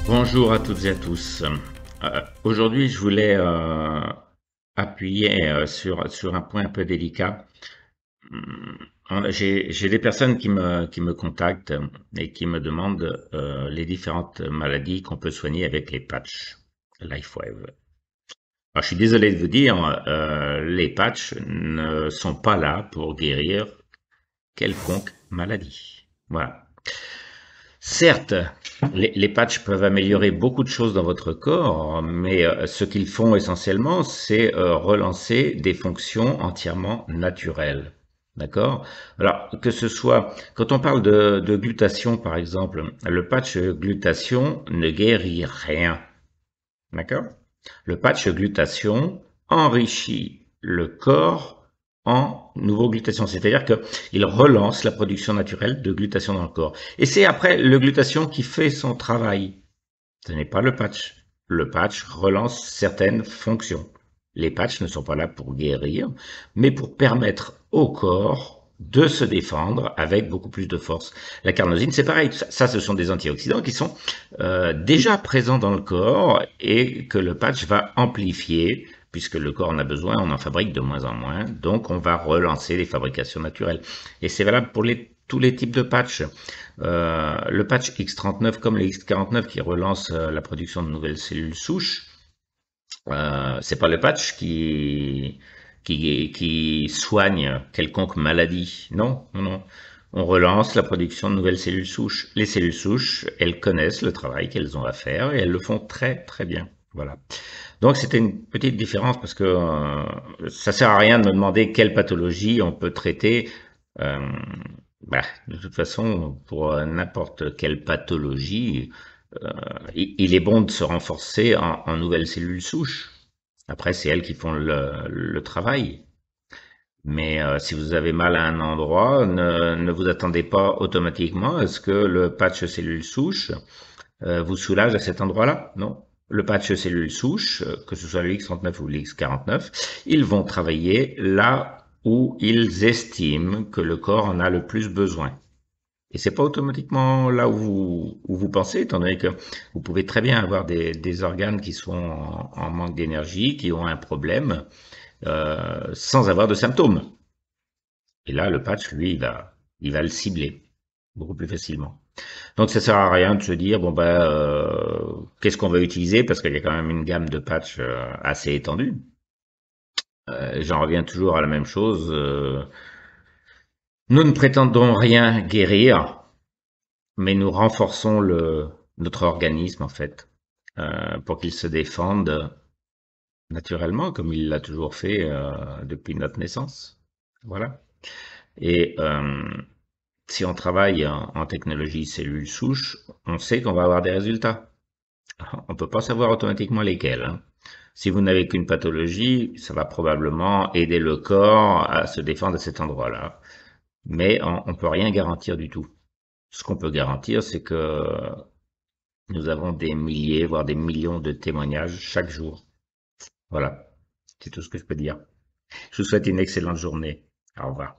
Bonjour à toutes et à tous. Aujourd'hui, je voulais appuyer sur un point un peu délicat. J'ai des personnes qui me contactent et qui me demandent les différentes maladies qu'on peut soigner avec les patchs LifeWave. Alors, je suis désolé de vous dire, les patchs ne sont pas là pour guérir quelconque maladie. Voilà. Certes, les patchs peuvent améliorer beaucoup de choses dans votre corps, mais ce qu'ils font essentiellement, c'est relancer des fonctions entièrement naturelles. D'accord? Alors, que ce soit, quand on parle de glutation, par exemple, le patch glutation ne guérit rien. D'accord? Le patch glutation enrichit le corps en nouveau glutation, c'est-à-dire qu'il relance la production naturelle de glutation dans le corps. Et c'est après le glutation qui fait son travail. Ce n'est pas le patch. Le patch relance certaines fonctions. Les patchs ne sont pas là pour guérir, mais pour permettre au corps de se défendre avec beaucoup plus de force. La carnosine, c'est pareil. Ça, ce sont des antioxydants qui sont déjà présents dans le corps et que le patch va amplifier puisque le corps en a besoin, on en fabrique de moins en moins, donc on va relancer les fabrications naturelles. Et c'est valable pour tous les types de patchs. Le patch X39 comme le X49 qui relance la production de nouvelles cellules souches, c'est pas le patch qui soigne quelconque maladie. Non, non, non. On relance la production de nouvelles cellules souches. Les cellules souches, elles connaissent le travail qu'elles ont à faire et elles le font très très bien. Voilà. Donc c'était une petite différence parce que ça sert à rien de me demander quelle pathologie on peut traiter. Euh, de toute façon, pour n'importe quelle pathologie, euh, il est bon de se renforcer en nouvelles cellules souches. Après, c'est elles qui font le travail. Mais si vous avez mal à un endroit, ne vous attendez pas automatiquement à ce que le patch cellule souche vous soulage à cet endroit-là. Non. Le patch cellule souche, que ce soit le X39 ou le X49, ils vont travailler là où ils estiment que le corps en a le plus besoin. Et c'est pas automatiquement là où vous pensez, étant donné que vous pouvez très bien avoir des organes qui sont en manque d'énergie, qui ont un problème, sans avoir de symptômes. Et là, le patch, lui, il va le cibler beaucoup plus facilement. Donc ça sert à rien de se dire bon ben qu'est-ce qu'on va utiliser parce qu'il y a quand même une gamme de patchs assez étendue. J'en reviens toujours à la même chose. Nous ne prétendons rien guérir, mais nous renforçons notre organisme en fait pour qu'il se défende naturellement comme il l'a toujours fait depuis notre naissance. Voilà. Et si on travaille en technologie cellule souche, on sait qu'on va avoir des résultats. On ne peut pas savoir automatiquement lesquels, hein. Si vous n'avez qu'une pathologie, ça va probablement aider le corps à se défendre à cet endroit-là. Mais on ne peut rien garantir du tout. Ce qu'on peut garantir, c'est que nous avons des milliers, voire des millions de témoignages chaque jour. Voilà, c'est tout ce que je peux dire. Je vous souhaite une excellente journée. Au revoir.